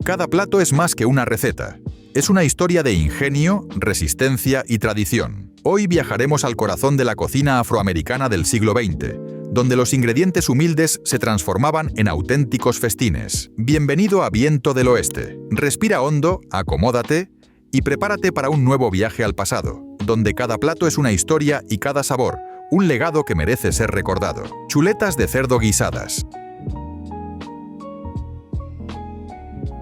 Cada plato es más que una receta. Es una historia de ingenio, resistencia y tradición. Hoy viajaremos al corazón de la cocina afroamericana del siglo XX, donde los ingredientes humildes se transformaban en auténticos festines. Bienvenido a Viento del Oeste. Respira hondo, acomódate y prepárate para un nuevo viaje al pasado, donde cada plato es una historia y cada sabor, un legado que merece ser recordado. Chuletas de cerdo guisadas.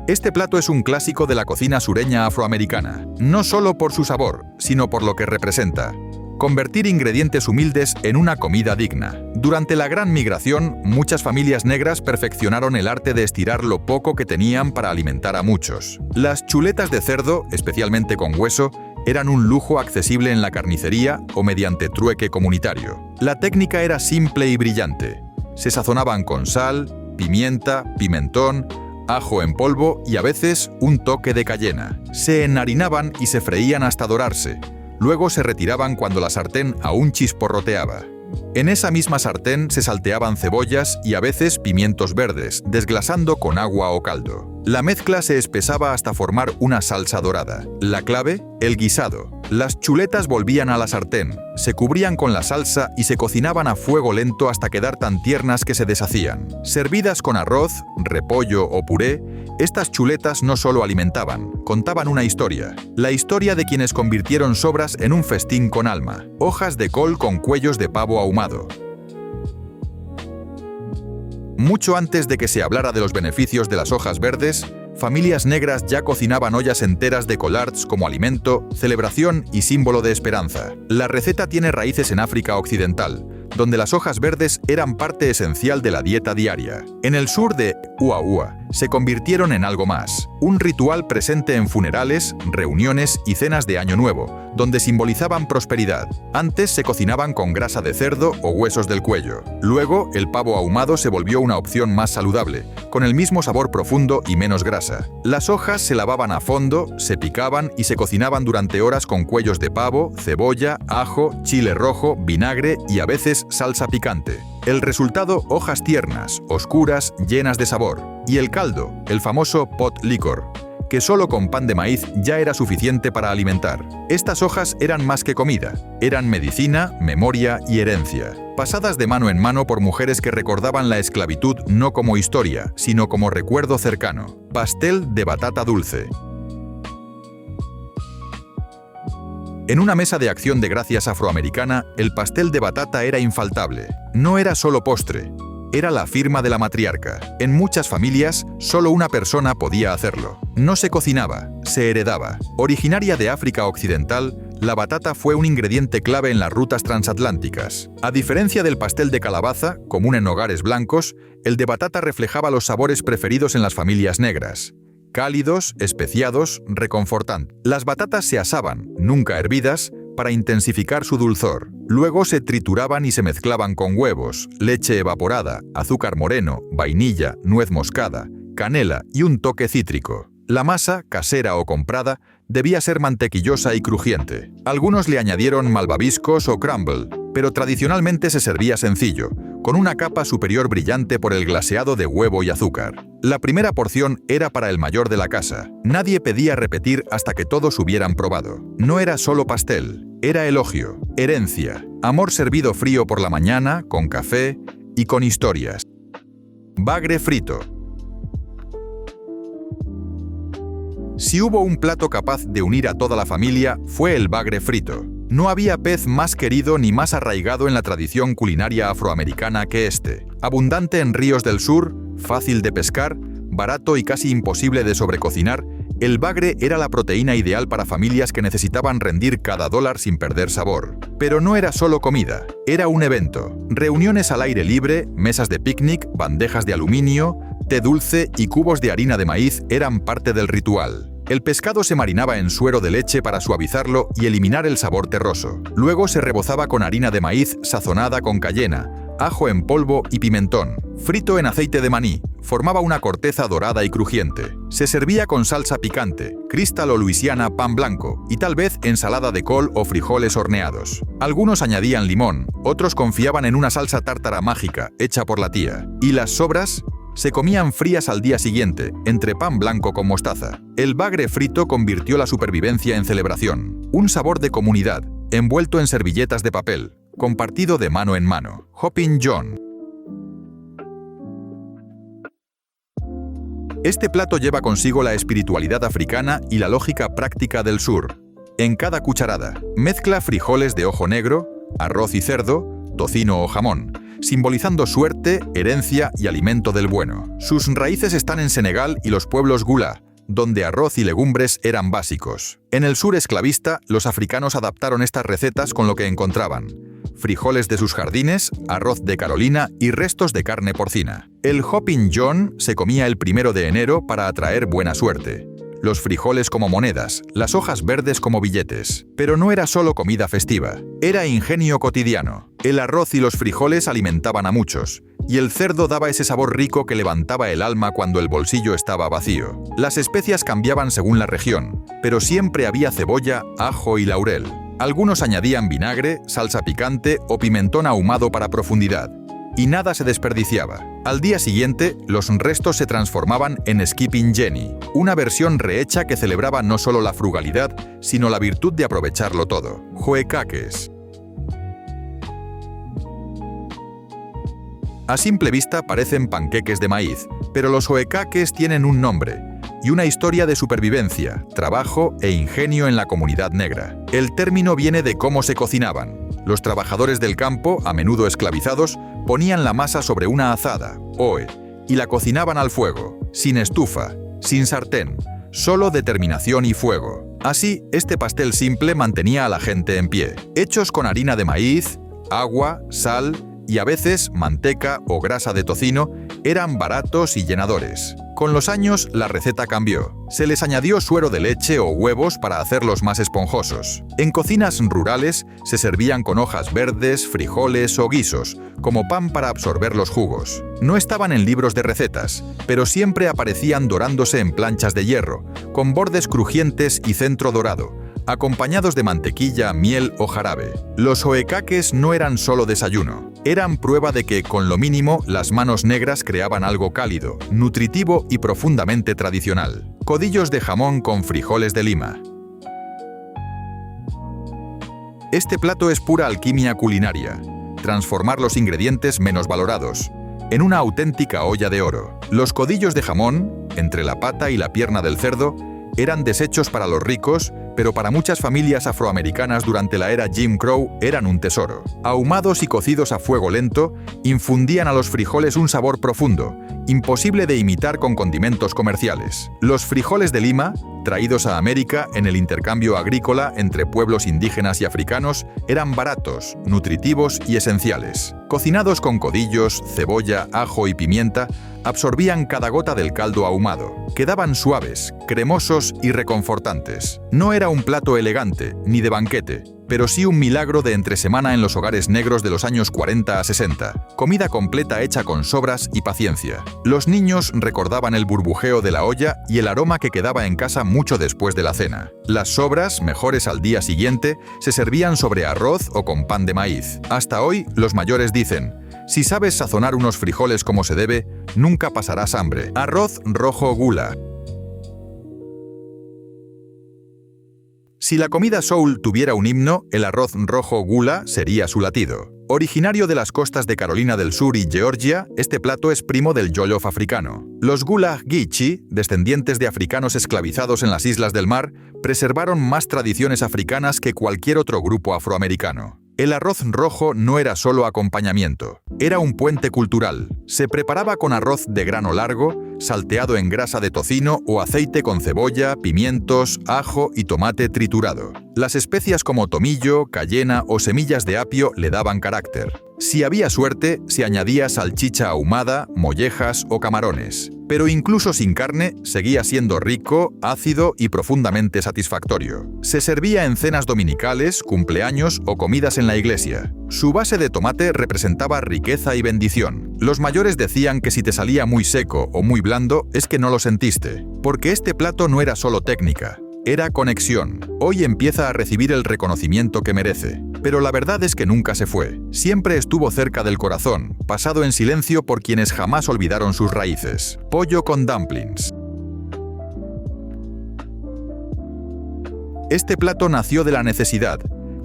Este plato es un clásico de la cocina sureña afroamericana, no solo por su sabor, sino por lo que representa: convertir ingredientes humildes en una comida digna. Durante la Gran Migración, muchas familias negras perfeccionaron el arte de estirar lo poco que tenían para alimentar a muchos. Las chuletas de cerdo, especialmente con hueso, eran un lujo accesible en la carnicería o mediante trueque comunitario. La técnica era simple y brillante. Se sazonaban con sal, pimienta, pimentón, ajo en polvo y a veces un toque de cayena. Se enharinaban y se freían hasta dorarse. Luego se retiraban cuando la sartén aún chisporroteaba. En esa misma sartén se salteaban cebollas y a veces pimientos verdes, desglasando con agua o caldo. La mezcla se espesaba hasta formar una salsa dorada. La clave: el guisado. Las chuletas volvían a la sartén, se cubrían con la salsa y se cocinaban a fuego lento hasta quedar tan tiernas que se deshacían. Servidas con arroz, repollo o puré, estas chuletas no solo alimentaban, contaban una historia. La historia de quienes convirtieron sobras en un festín con alma. Hojas de col con cuellos de pavo ahumado. Mucho antes de que se hablara de los beneficios de las hojas verdes, familias negras ya cocinaban ollas enteras de collards como alimento, celebración y símbolo de esperanza. La receta tiene raíces en África Occidental, donde las hojas verdes eran parte esencial de la dieta diaria. En el sur de Ua se convirtieron en algo más, un ritual presente en funerales, reuniones y cenas de Año Nuevo, donde simbolizaban prosperidad. Antes se cocinaban con grasa de cerdo o huesos del cuello. Luego, el pavo ahumado se volvió una opción más saludable, con el mismo sabor profundo y menos grasa. Las hojas se lavaban a fondo, se picaban y se cocinaban durante horas con cuellos de pavo, cebolla, ajo, chile rojo, vinagre y a veces salsa picante. El resultado: hojas tiernas, oscuras, llenas de sabor. Y el caldo, el famoso pot liquor, que solo con pan de maíz ya era suficiente para alimentar. Estas hojas eran más que comida, eran medicina, memoria y herencia, pasadas de mano en mano por mujeres que recordaban la esclavitud no como historia, sino como recuerdo cercano. Pastel de batata dulce. En una mesa de acción de gracias afroamericana, el pastel de batata era infaltable. No era solo postre, era la firma de la matriarca. En muchas familias, solo una persona podía hacerlo. No se cocinaba, se heredaba. Originaria de África Occidental, la batata fue un ingrediente clave en las rutas transatlánticas. A diferencia del pastel de calabaza, común en hogares blancos, el de batata reflejaba los sabores preferidos en las familias negras: cálidos, especiados, reconfortantes. Las batatas se asaban, nunca hervidas, para intensificar su dulzor. Luego se trituraban y se mezclaban con huevos, leche evaporada, azúcar moreno, vainilla, nuez moscada, canela y un toque cítrico. La masa, casera o comprada, debía ser mantequillosa y crujiente. Algunos le añadieron malvaviscos o crumble, pero tradicionalmente se servía sencillo, con una capa superior brillante por el glaseado de huevo y azúcar. La primera porción era para el mayor de la casa. Nadie pedía repetir hasta que todos hubieran probado. No era solo pastel, era elogio, herencia, amor servido frío por la mañana, con café y con historias. Bagre frito. Si hubo un plato capaz de unir a toda la familia, fue el bagre frito. No había pez más querido ni más arraigado en la tradición culinaria afroamericana que este. Abundante en ríos del sur, fácil de pescar, barato y casi imposible de sobrecocinar, el bagre era la proteína ideal para familias que necesitaban rendir cada dólar sin perder sabor. Pero no era solo comida, era un evento. Reuniones al aire libre, mesas de picnic, bandejas de aluminio, té dulce y cubos de harina de maíz eran parte del ritual. El pescado se marinaba en suero de leche para suavizarlo y eliminar el sabor terroso. Luego se rebozaba con harina de maíz sazonada con cayena, ajo en polvo y pimentón. Frito en aceite de maní, formaba una corteza dorada y crujiente. Se servía con salsa picante, Crystal o Louisiana pan blanco y tal vez ensalada de col o frijoles horneados. Algunos añadían limón, otros confiaban en una salsa tártara mágica hecha por la tía. Y las sobras Se comían frías al día siguiente, entre pan blanco con mostaza. El bagre frito convirtió la supervivencia en celebración. Un sabor de comunidad, envuelto en servilletas de papel, compartido de mano en mano. Hoppin' John. Este plato lleva consigo la espiritualidad africana y la lógica práctica del sur. En cada cucharada, mezcla frijoles de ojo negro, arroz y cerdo, tocino o jamón, simbolizando suerte, herencia y alimento del bueno. Sus raíces están en Senegal y los pueblos Gula, donde arroz y legumbres eran básicos. En el sur esclavista, los africanos adaptaron estas recetas con lo que encontraban: frijoles de sus jardines, arroz de Carolina y restos de carne porcina. El Hoppin' John se comía el 1 de enero para atraer buena suerte. Los frijoles como monedas, las hojas verdes como billetes. Pero no era solo comida festiva, era ingenio cotidiano. El arroz y los frijoles alimentaban a muchos, y el cerdo daba ese sabor rico que levantaba el alma cuando el bolsillo estaba vacío. Las especias cambiaban según la región, pero siempre había cebolla, ajo y laurel. Algunos añadían vinagre, salsa picante o pimentón ahumado para profundidad. Y nada se desperdiciaba. Al día siguiente, los restos se transformaban en Skipping Jenny, una versión rehecha que celebraba no solo la frugalidad, sino la virtud de aprovecharlo todo. Joecaques. A simple vista parecen panqueques de maíz, pero los joecaques tienen un nombre y una historia de supervivencia, trabajo e ingenio en la comunidad negra. El término viene de cómo se cocinaban. Los trabajadores del campo, a menudo esclavizados, ponían la masa sobre una azada, oe, y la cocinaban al fuego, sin estufa, sin sartén, solo determinación y fuego. Así, este pastel simple mantenía a la gente en pie. Hechos con harina de maíz, agua, sal y a veces manteca o grasa de tocino, eran baratos y llenadores. Con los años, la receta cambió. Se les añadió suero de leche o huevos para hacerlos más esponjosos. En cocinas rurales, se servían con hojas verdes, frijoles o guisos, como pan para absorber los jugos. No estaban en libros de recetas, pero siempre aparecían dorándose en planchas de hierro, con bordes crujientes y centro dorado, acompañados de mantequilla, miel o jarabe. Los joecaques no eran solo desayuno. Eran prueba de que, con lo mínimo, las manos negras creaban algo cálido, nutritivo y profundamente tradicional. Codillos de jamón con frijoles de Lima. Este plato es pura alquimia culinaria. Transformar los ingredientes menos valorados en una auténtica olla de oro. Los codillos de jamón, entre la pata y la pierna del cerdo, eran desechos para los ricos, pero para muchas familias afroamericanas durante la era Jim Crow eran un tesoro. Ahumados y cocidos a fuego lento, infundían a los frijoles un sabor profundo, imposible de imitar con condimentos comerciales. Los frijoles de Lima, traídos a América en el intercambio agrícola entre pueblos indígenas y africanos, eran baratos, nutritivos y esenciales. Cocinados con codillos, cebolla, ajo y pimienta, absorbían cada gota del caldo ahumado. Quedaban suaves, cremosos y reconfortantes. No era un plato elegante, ni de banquete, pero sí un milagro de entresemana en los hogares negros de los años 40 a 60. Comida completa hecha con sobras y paciencia. Los niños recordaban el burbujeo de la olla y el aroma que quedaba en casa mucho después de la cena. Las sobras, mejores al día siguiente, se servían sobre arroz o con pan de maíz. Hasta hoy, los mayores dicen: si sabes sazonar unos frijoles como se debe, nunca pasarás hambre. Arroz rojo Gula. Si la comida soul tuviera un himno, el arroz rojo Gula sería su latido. Originario de las costas de Carolina del Sur y Georgia, este plato es primo del jollof africano. Los Gullah Geechee, descendientes de africanos esclavizados en las islas del mar, preservaron más tradiciones africanas que cualquier otro grupo afroamericano. El arroz rojo no era solo acompañamiento, era un puente cultural. Se preparaba con arroz de grano largo, salteado en grasa de tocino o aceite con cebolla, pimientos, ajo y tomate triturado. Las especias como tomillo, cayena o semillas de apio le daban carácter. Si había suerte, se añadía salchicha ahumada, mollejas o camarones. Pero incluso sin carne, seguía siendo rico, ácido y profundamente satisfactorio. Se servía en cenas dominicales, cumpleaños o comidas en la iglesia. Su base de tomate representaba riqueza y bendición. Los mayores decían que si te salía muy seco o muy blando, es que no lo sentiste. Porque este plato no era solo técnica, era conexión. Hoy empieza a recibir el reconocimiento que merece. pero la verdad es que nunca se fue. Siempre estuvo cerca del corazón, pasado en silencio por quienes jamás olvidaron sus raíces. Pollo con dumplings. Este plato nació de la necesidad,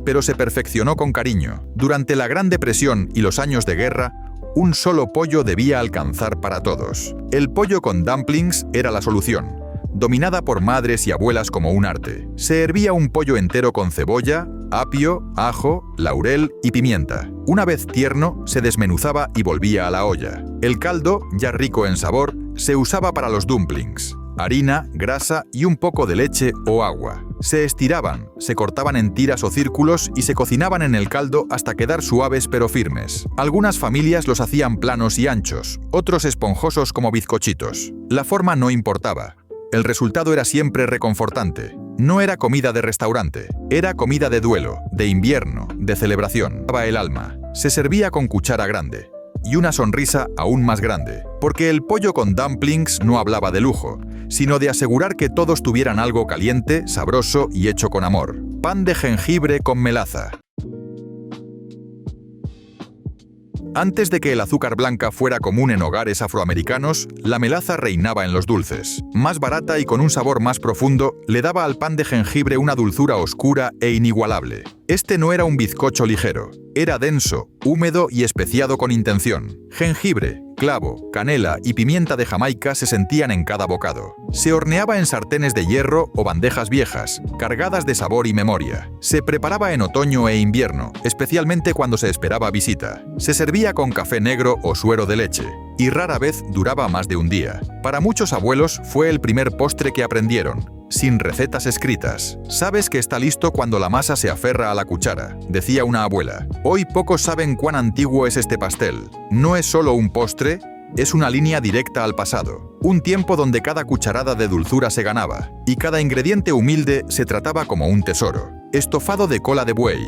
pero se perfeccionó con cariño. Durante la Gran Depresión y los años de guerra, un solo pollo debía alcanzar para todos. El pollo con dumplings era la solución, dominada por madres y abuelas como un arte. Se hervía un pollo entero con cebolla, apio, ajo, laurel y pimienta. Una vez tierno, se desmenuzaba y volvía a la olla. El caldo, ya rico en sabor, se usaba para los dumplings. Harina, grasa y un poco de leche o agua. Se estiraban, se cortaban en tiras o círculos y se cocinaban en el caldo hasta quedar suaves pero firmes. Algunas familias los hacían planos y anchos, otros esponjosos como bizcochitos. La forma no importaba. El resultado era siempre reconfortante. No era comida de restaurante, era comida de duelo, de invierno, de celebración. Daba el alma. Se servía con cuchara grande. Y una sonrisa aún más grande, porque el pollo con dumplings no hablaba de lujo, sino de asegurar que todos tuvieran algo caliente, sabroso y hecho con amor. Pan de jengibre con melaza. Antes de que el azúcar blanca fuera común en hogares afroamericanos, la melaza reinaba en los dulces. Más barata y con un sabor más profundo, le daba al pan de jengibre una dulzura oscura e inigualable. Este no era un bizcocho ligero, era denso, húmedo y especiado con intención. Jengibre, clavo, canela y pimienta de Jamaica se sentían en cada bocado. Se horneaba en sartenes de hierro o bandejas viejas, cargadas de sabor y memoria. Se preparaba en otoño e invierno, especialmente cuando se esperaba visita. Se servía con café negro o suero de leche, y rara vez duraba más de un día. Para muchos abuelos fue el primer postre que aprendieron, sin recetas escritas. Sabes que está listo cuando la masa se aferra a la cuchara, decía una abuela. Hoy pocos saben cuán antiguo es este pastel. No es solo un postre, es una línea directa al pasado. Un tiempo donde cada cucharada de dulzura se ganaba, y cada ingrediente humilde se trataba como un tesoro. Estofado de cola de buey.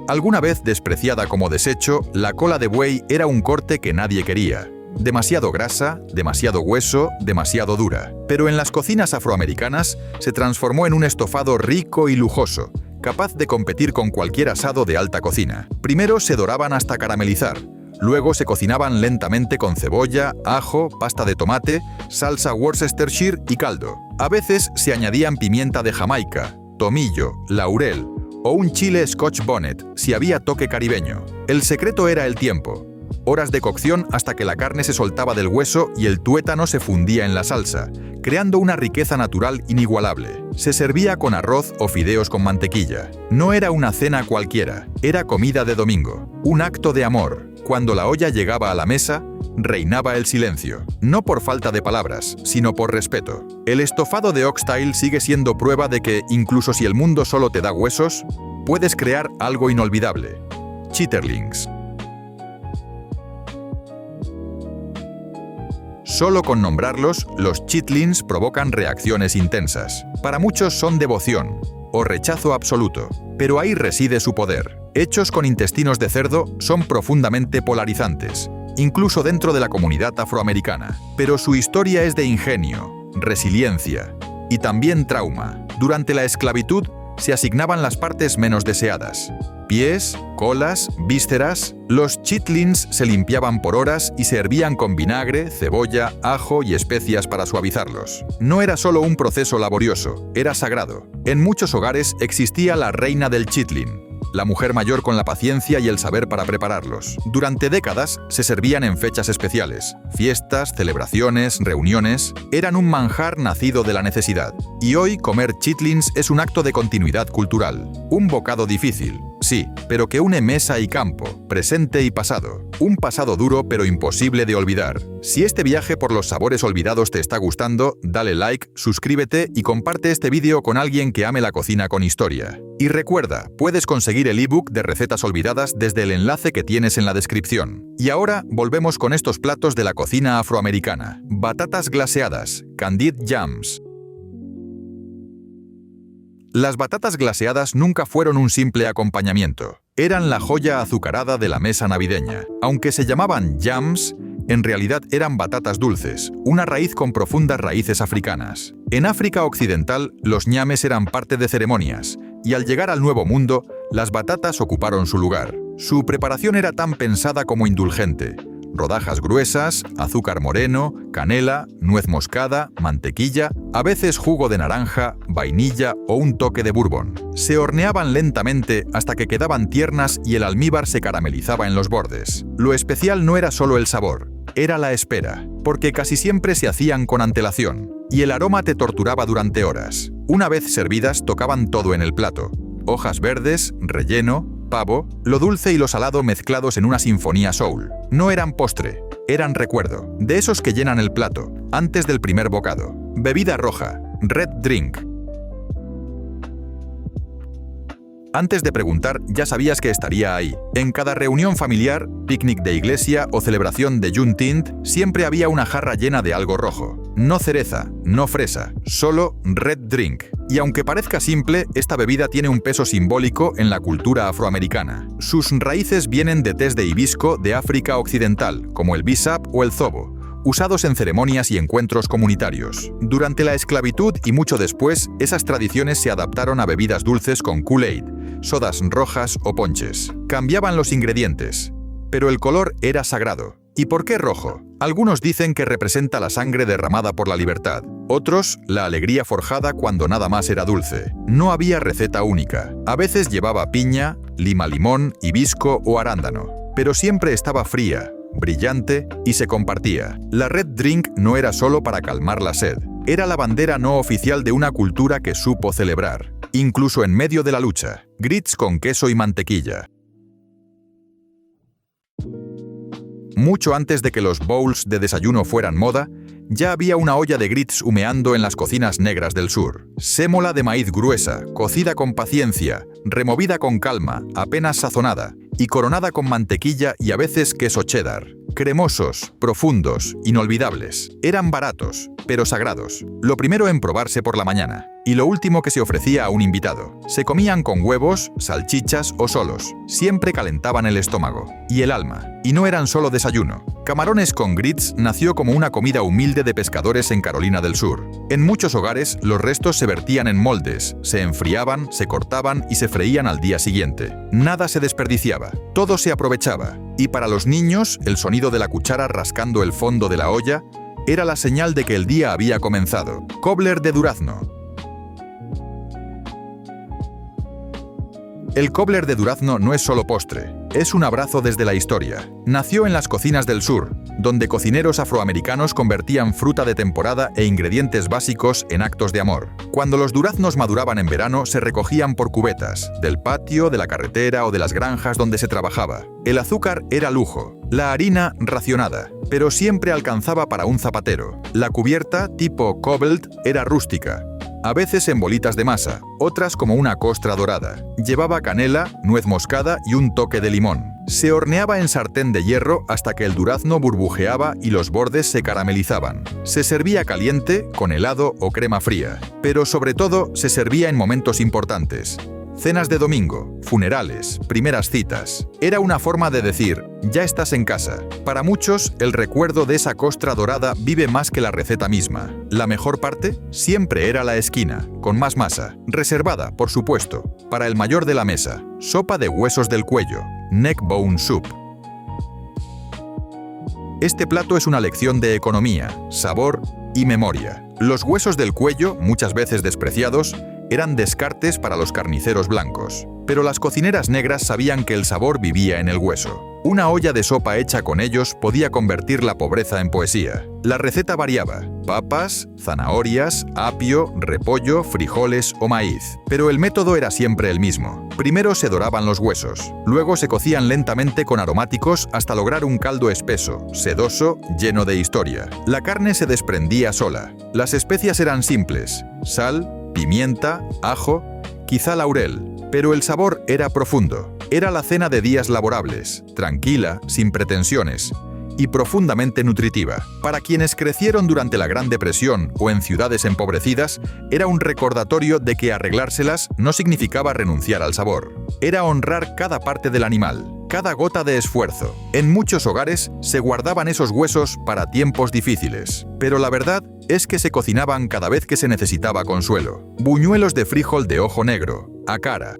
Alguna vez despreciada como desecho, la cola de buey era un corte que nadie quería. Demasiado grasa, demasiado hueso, demasiado dura. Pero en las cocinas afroamericanas se transformó en un estofado rico y lujoso, capaz de competir con cualquier asado de alta cocina. Primero se doraban hasta caramelizar, luego se cocinaban lentamente con cebolla, ajo, pasta de tomate, salsa Worcestershire y caldo. A veces se añadían pimienta de Jamaica, tomillo, laurel o un chile Scotch bonnet si había toque caribeño. El secreto era el tiempo. Horas de cocción hasta que la carne se soltaba del hueso y el tuétano se fundía en la salsa, creando una riqueza natural inigualable. Se servía con arroz o fideos con mantequilla. No era una cena cualquiera, era comida de domingo, un acto de amor. Cuando la olla llegaba a la mesa, reinaba el silencio, no por falta de palabras, sino por respeto. El estofado de oxtail sigue siendo prueba de que, incluso si el mundo solo te da huesos, puedes crear algo inolvidable. Chitterlings. Solo con nombrarlos, los chitlins provocan reacciones intensas. Para muchos son devoción o rechazo absoluto, pero ahí reside su poder. Hechos con intestinos de cerdo, son profundamente polarizantes, incluso dentro de la comunidad afroamericana. Pero su historia es de ingenio, resiliencia y también trauma. Durante la esclavitud, se asignaban las partes menos deseadas. Pies, colas, vísceras. Los chitlins se limpiaban por horas y se hervían con vinagre, cebolla, ajo y especias para suavizarlos. No era solo un proceso laborioso, era sagrado. En muchos hogares existía la reina del chitlin, la mujer mayor con la paciencia y el saber para prepararlos. Durante décadas se servían en fechas especiales, fiestas, celebraciones, reuniones. Eran un manjar nacido de la necesidad. Y hoy comer chitlins es un acto de continuidad cultural. Un bocado difícil, sí, pero que une mesa y campo, presente y pasado. Un pasado duro pero imposible de olvidar. Si este viaje por los sabores olvidados te está gustando, dale like, suscríbete y comparte este vídeo con alguien que ame la cocina con historia. Y recuerda, puedes conseguir el ebook de recetas olvidadas desde el enlace que tienes en la descripción. Y ahora volvemos con estos platos de la cocina afroamericana. Batatas glaseadas, candied yams. Las batatas glaseadas nunca fueron un simple acompañamiento. Eran la joya azucarada de la mesa navideña. Aunque se llamaban yams, en realidad eran batatas dulces, una raíz con profundas raíces africanas. En África Occidental, los ñames eran parte de ceremonias, y al llegar al Nuevo Mundo, las batatas ocuparon su lugar. Su preparación era tan pensada como indulgente. Rodajas gruesas, azúcar moreno, canela, nuez moscada, mantequilla, a veces jugo de naranja, vainilla o un toque de bourbon. Se horneaban lentamente hasta que quedaban tiernas y el almíbar se caramelizaba en los bordes. Lo especial no era solo el sabor, era la espera, porque casi siempre se hacían con antelación, y el aroma te torturaba durante horas. Una vez servidas, tocaban todo en el plato: hojas verdes, relleno, pavo, lo dulce y lo salado mezclados en una sinfonía soul. No eran postre, eran recuerdo, de esos que llenan el plato, antes del primer bocado. Bebida roja, red drink. Antes de preguntar, ya sabías que estaría ahí. En cada reunión familiar, picnic de iglesia o celebración de Juneteenth, siempre había una jarra llena de algo rojo. No cereza, no fresa, solo red drink. Y aunque parezca simple, esta bebida tiene un peso simbólico en la cultura afroamericana. Sus raíces vienen de tés de hibisco de África Occidental, como el bisap o el zobo, usados en ceremonias y encuentros comunitarios. Durante la esclavitud y mucho después, esas tradiciones se adaptaron a bebidas dulces con Kool-Aid, sodas rojas o ponches. Cambiaban los ingredientes, pero el color era sagrado. ¿Y por qué rojo? Algunos dicen que representa la sangre derramada por la libertad, otros la alegría forjada cuando nada más era dulce. No había receta única. A veces llevaba piña, lima-limón, hibisco o arándano, pero siempre estaba fría, brillante y se compartía. La red drink no era solo para calmar la sed, era la bandera no oficial de una cultura que supo celebrar, incluso en medio de la lucha. Grits con queso y mantequilla. Mucho antes de que los bowls de desayuno fueran moda, ya había una olla de grits humeando en las cocinas negras del sur. Sémola de maíz gruesa, cocida con paciencia, removida con calma, apenas sazonada, y coronada con mantequilla y a veces queso cheddar. Cremosos, profundos, inolvidables. Eran baratos, pero sagrados. Lo primero en probarse por la mañana, y lo último que se ofrecía a un invitado. Se comían con huevos, salchichas o solos. Siempre calentaban el estómago y el alma. Y no eran solo desayuno. Camarones con grits nació como una comida humilde de pescadores en Carolina del Sur. En muchos hogares, los restos se vertían en moldes, se enfriaban, se cortaban y se freían al día siguiente. Nada se desperdiciaba, todo se aprovechaba. Y para los niños, el sonido de la cuchara rascando el fondo de la olla era la señal de que el día había comenzado. Cobbler de durazno. El cobbler de durazno no es solo postre, es un abrazo desde la historia. Nació en las cocinas del sur, donde cocineros afroamericanos convertían fruta de temporada e ingredientes básicos en actos de amor. Cuando los duraznos maduraban en verano, se recogían por cubetas, del patio, de la carretera o de las granjas donde se trabajaba. El azúcar era lujo, la harina racionada, pero siempre alcanzaba para un zapatero. La cubierta, tipo cobbled, era rústica, a veces en bolitas de masa, otras como una costra dorada. Llevaba canela, nuez moscada y un toque de limón. Se horneaba en sartén de hierro hasta que el durazno burbujeaba y los bordes se caramelizaban. Se servía caliente, con helado o crema fría, pero sobre todo se servía en momentos importantes. Cenas de domingo, funerales, primeras citas. Era una forma de decir, ya estás en casa. Para muchos, el recuerdo de esa costra dorada vive más que la receta misma. La mejor parte siempre era la esquina, con más masa, reservada, por supuesto, para el mayor de la mesa. Sopa de huesos del cuello, neck bone soup. Este plato es una lección de economía, sabor y memoria. Los huesos del cuello, muchas veces despreciados, eran descartes para los carniceros blancos. Pero las cocineras negras sabían que el sabor vivía en el hueso. Una olla de sopa hecha con ellos podía convertir la pobreza en poesía. La receta variaba: papas, zanahorias, apio, repollo, frijoles o maíz. Pero el método era siempre el mismo. Primero se doraban los huesos, luego se cocían lentamente con aromáticos hasta lograr un caldo espeso, sedoso, lleno de historia. La carne se desprendía sola. Las especias eran simples: sal, pimienta, ajo, quizá laurel, pero el sabor era profundo. Era la cena de días laborables, tranquila, sin pretensiones, y profundamente nutritiva. Para quienes crecieron durante la Gran Depresión o en ciudades empobrecidas, era un recordatorio de que arreglárselas no significaba renunciar al sabor. Era honrar cada parte del animal, cada gota de esfuerzo. En muchos hogares se guardaban esos huesos para tiempos difíciles. Pero la verdad es que se cocinaban cada vez que se necesitaba consuelo. Buñuelos de frijol de ojo negro, akara.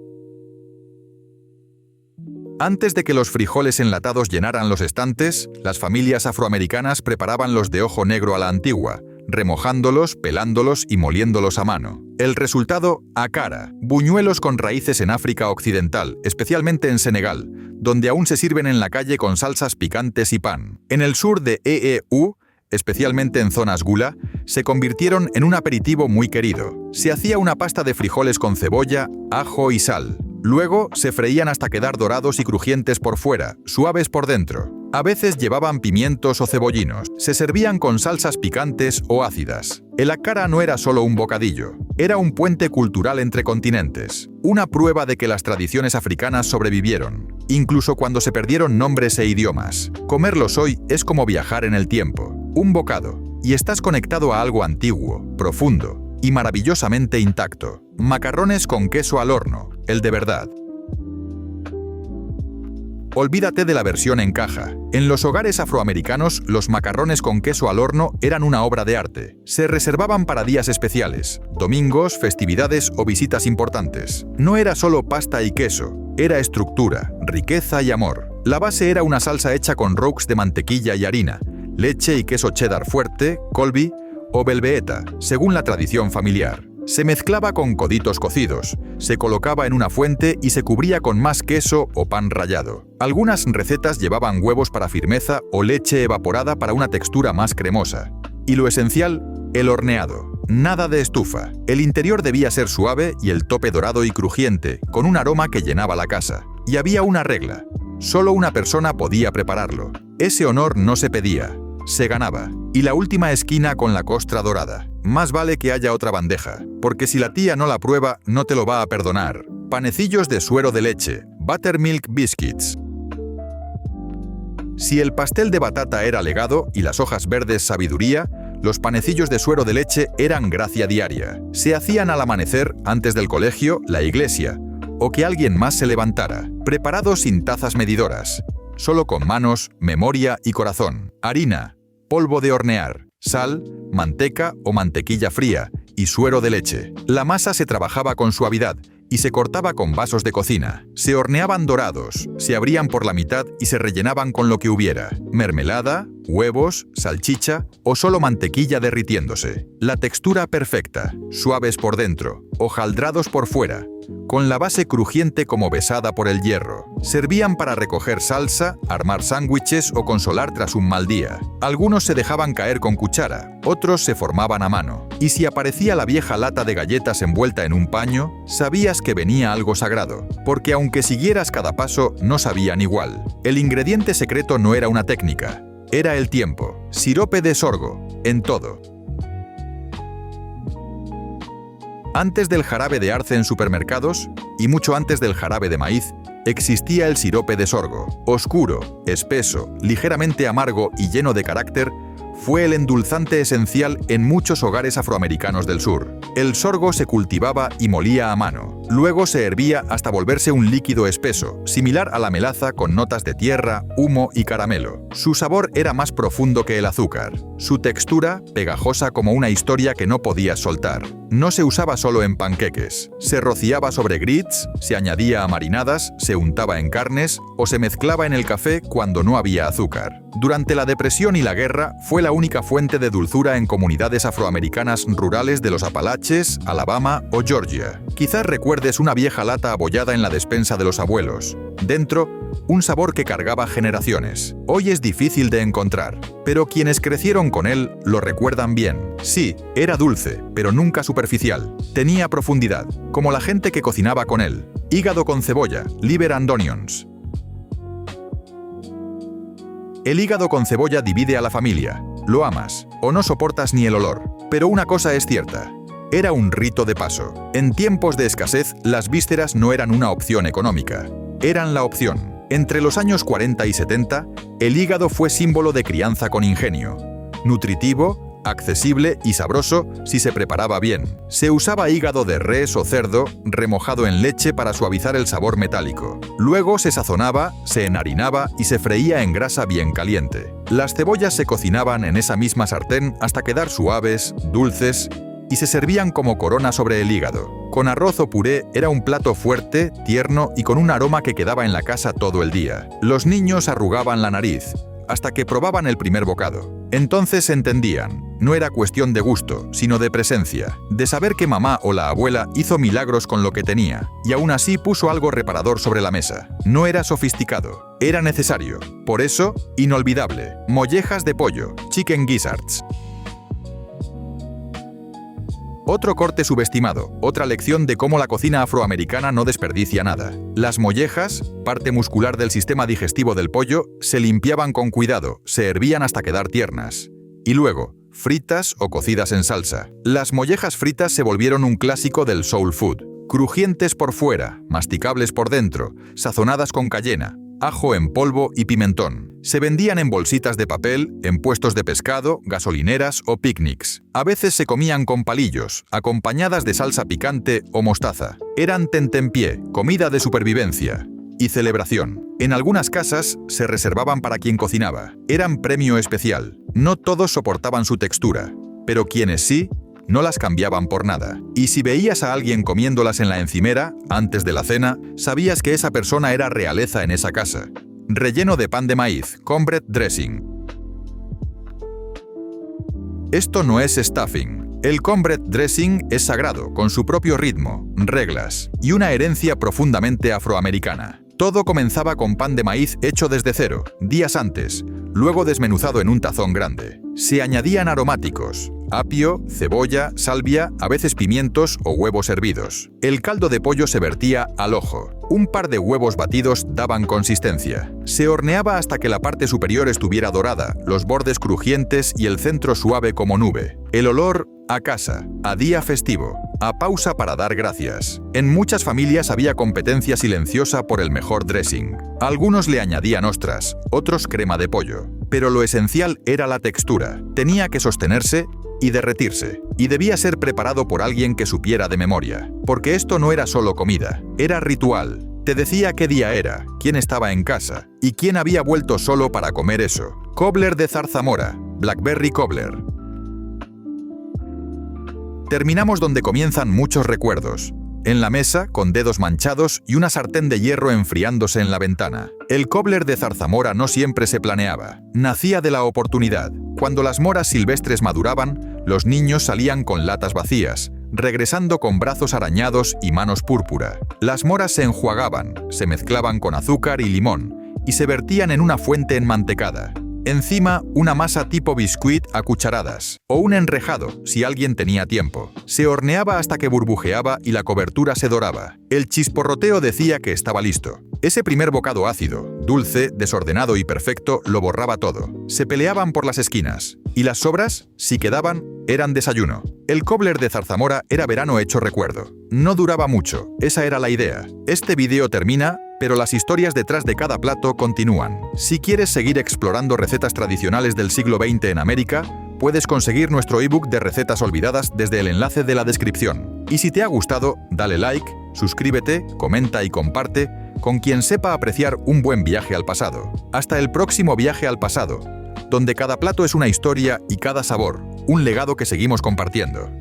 Antes de que los frijoles enlatados llenaran los estantes, las familias afroamericanas preparaban los de ojo negro a la antigua, remojándolos, pelándolos y moliéndolos a mano. El resultado, akara, buñuelos con raíces en África Occidental, especialmente en Senegal, donde aún se sirven en la calle con salsas picantes y pan. En el sur de EEU, especialmente en zonas Gula, se convirtieron en un aperitivo muy querido. Se hacía una pasta de frijoles con cebolla, ajo y sal. Luego se freían hasta quedar dorados y crujientes por fuera, suaves por dentro. A veces llevaban pimientos o cebollinos. Se servían con salsas picantes o ácidas. El akara no era solo un bocadillo, era un puente cultural entre continentes. Una prueba de que las tradiciones africanas sobrevivieron, incluso cuando se perdieron nombres e idiomas. Comerlos hoy es como viajar en el tiempo. Un bocado, y estás conectado a algo antiguo, profundo y maravillosamente intacto. Macarrones con queso al horno, el de verdad. Olvídate de la versión en caja. En los hogares afroamericanos, los macarrones con queso al horno eran una obra de arte. Se reservaban para días especiales, domingos, festividades o visitas importantes. No era solo pasta y queso, era estructura, riqueza y amor. La base era una salsa hecha con roux de mantequilla y harina, leche y queso cheddar fuerte, Colby o Velveeta, según la tradición familiar. Se mezclaba con coditos cocidos, se colocaba en una fuente y se cubría con más queso o pan rallado. Algunas recetas llevaban huevos para firmeza o leche evaporada para una textura más cremosa. Y lo esencial, el horneado. Nada de estufa. El interior debía ser suave y el tope dorado y crujiente, con un aroma que llenaba la casa. Y había una regla. Solo una persona podía prepararlo. Ese honor no se pedía, se ganaba. Y la última esquina con la costra dorada. Más vale que haya otra bandeja, porque si la tía no la prueba, no te lo va a perdonar. Panecillos de suero de leche, Buttermilk Biscuits. Si el pastel de batata era legado y las hojas verdes sabiduría, los panecillos de suero de leche eran gracia diaria. Se hacían al amanecer, antes del colegio, la iglesia, o que alguien más se levantara, preparados sin tazas medidoras, solo con manos, memoria y corazón. Harina, polvo de hornear, sal, manteca o mantequilla fría y suero de leche. La masa se trabajaba con suavidad y se cortaba con vasos de cocina. Se horneaban dorados, se abrían por la mitad y se rellenaban con lo que hubiera: mermelada, huevos, salchicha o solo mantequilla derritiéndose. La textura perfecta, suaves por dentro, hojaldrados por fuera, con la base crujiente como besada por el hierro. Servían para recoger salsa, armar sándwiches o consolar tras un mal día. Algunos se dejaban caer con cuchara, otros se formaban a mano. Y si aparecía la vieja lata de galletas envuelta en un paño, sabías que venía algo sagrado, porque aunque siguieras cada paso, no sabían igual. El ingrediente secreto no era una técnica, era el tiempo. Sirope de sorgo, en todo. Antes del jarabe de arce en supermercados, y mucho antes del jarabe de maíz, existía el sirope de sorgo. Oscuro, espeso, ligeramente amargo y lleno de carácter, fue el endulzante esencial en muchos hogares afroamericanos del sur. El sorgo se cultivaba y molía a mano. Luego se hervía hasta volverse un líquido espeso, similar a la melaza con notas de tierra, humo y caramelo. Su sabor era más profundo que el azúcar. Su textura, pegajosa como una historia que no podías soltar. No se usaba solo en panqueques. Se rociaba sobre grits, se añadía a marinadas, se untaba en carnes o se mezclaba en el café cuando no había azúcar. Durante la Depresión y la guerra, fue la única fuente de dulzura en comunidades afroamericanas rurales de los Apalaches, Alabama o Georgia. Quizás recuerdes una vieja lata abollada en la despensa de los abuelos. Dentro, un sabor que cargaba generaciones. Hoy es difícil de encontrar, pero quienes crecieron con él lo recuerdan bien. Sí, era dulce, pero nunca superficial. Tenía profundidad, como la gente que cocinaba con él. Hígado con cebolla, liver and onions. El hígado con cebolla divide a la familia. Lo amas, o no soportas ni el olor. Pero una cosa es cierta. Era un rito de paso. En tiempos de escasez, las vísceras no eran una opción económica. Eran la opción. Entre los años 40 y 70, el hígado fue símbolo de crianza con ingenio. Nutritivo, accesible y sabroso si se preparaba bien. Se usaba hígado de res o cerdo remojado en leche para suavizar el sabor metálico. Luego se sazonaba, se enharinaba y se freía en grasa bien caliente. Las cebollas se cocinaban en esa misma sartén hasta quedar suaves, dulces y se servían como corona sobre el hígado. Con arroz o puré era un plato fuerte, tierno y con un aroma que quedaba en la casa todo el día. Los niños arrugaban la nariz hasta que probaban el primer bocado. Entonces entendían, no era cuestión de gusto, sino de presencia, de saber que mamá o la abuela hizo milagros con lo que tenía, y aún así puso algo reparador sobre la mesa. No era sofisticado, era necesario. Por eso, inolvidable. Mollejas de pollo, chicken gizzards. Otro corte subestimado, otra lección de cómo la cocina afroamericana no desperdicia nada. Las mollejas, parte muscular del sistema digestivo del pollo, se limpiaban con cuidado, se hervían hasta quedar tiernas. Y luego, fritas o cocidas en salsa. Las mollejas fritas se volvieron un clásico del soul food. Crujientes por fuera, masticables por dentro, sazonadas con cayena, ajo en polvo y pimentón. Se vendían en bolsitas de papel, en puestos de pescado, gasolineras o picnics. A veces se comían con palillos, acompañadas de salsa picante o mostaza. Eran tentempié, comida de supervivencia y celebración. En algunas casas se reservaban para quien cocinaba. Eran premio especial. No todos soportaban su textura, pero quienes sí, no las cambiaban por nada. Y si veías a alguien comiéndolas en la encimera, antes de la cena, sabías que esa persona era realeza en esa casa. Relleno de pan de maíz, cornbread dressing. Esto no es stuffing. El cornbread dressing es sagrado, con su propio ritmo, reglas y una herencia profundamente afroamericana. Todo comenzaba con pan de maíz hecho desde cero, días antes, luego desmenuzado en un tazón grande. Se añadían aromáticos, apio, cebolla, salvia, a veces pimientos o huevos hervidos. El caldo de pollo se vertía al ojo. Un par de huevos batidos daban consistencia. Se horneaba hasta que la parte superior estuviera dorada, los bordes crujientes y el centro suave como nube. El olor a casa, a día festivo, a pausa para dar gracias. En muchas familias había competencia silenciosa por el mejor dressing. Algunos le añadían ostras, otros crema de pollo. Pero lo esencial era la textura. Tenía que sostenerse y derretirse, y debía ser preparado por alguien que supiera de memoria. Porque esto no era solo comida, era ritual. Te decía qué día era, quién estaba en casa, y quién había vuelto solo para comer eso. Cobbler de zarzamora, Blackberry Cobbler. Terminamos donde comienzan muchos recuerdos. En la mesa, con dedos manchados y una sartén de hierro enfriándose en la ventana. El cobbler de zarzamora no siempre se planeaba. Nacía de la oportunidad. Cuando las moras silvestres maduraban, los niños salían con latas vacías, regresando con brazos arañados y manos púrpura. Las moras se enjuagaban, se mezclaban con azúcar y limón, y se vertían en una fuente enmantecada. Encima, una masa tipo biscuit a cucharadas, o un enrejado, si alguien tenía tiempo. Se horneaba hasta que burbujeaba y la cobertura se doraba. El chisporroteo decía que estaba listo. Ese primer bocado ácido, dulce, desordenado y perfecto, lo borraba todo. Se peleaban por las esquinas. Y las sobras, si quedaban, eran desayuno. El cobbler de zarzamora era verano hecho recuerdo. No duraba mucho, esa era la idea. Este vídeo termina, pero las historias detrás de cada plato continúan. Si quieres seguir explorando recetas tradicionales del siglo XX en América, puedes conseguir nuestro ebook de recetas olvidadas desde el enlace de la descripción. Y si te ha gustado, dale like, suscríbete, comenta y comparte con quien sepa apreciar un buen viaje al pasado. Hasta el próximo viaje al pasado, donde cada plato es una historia y cada sabor, un legado que seguimos compartiendo.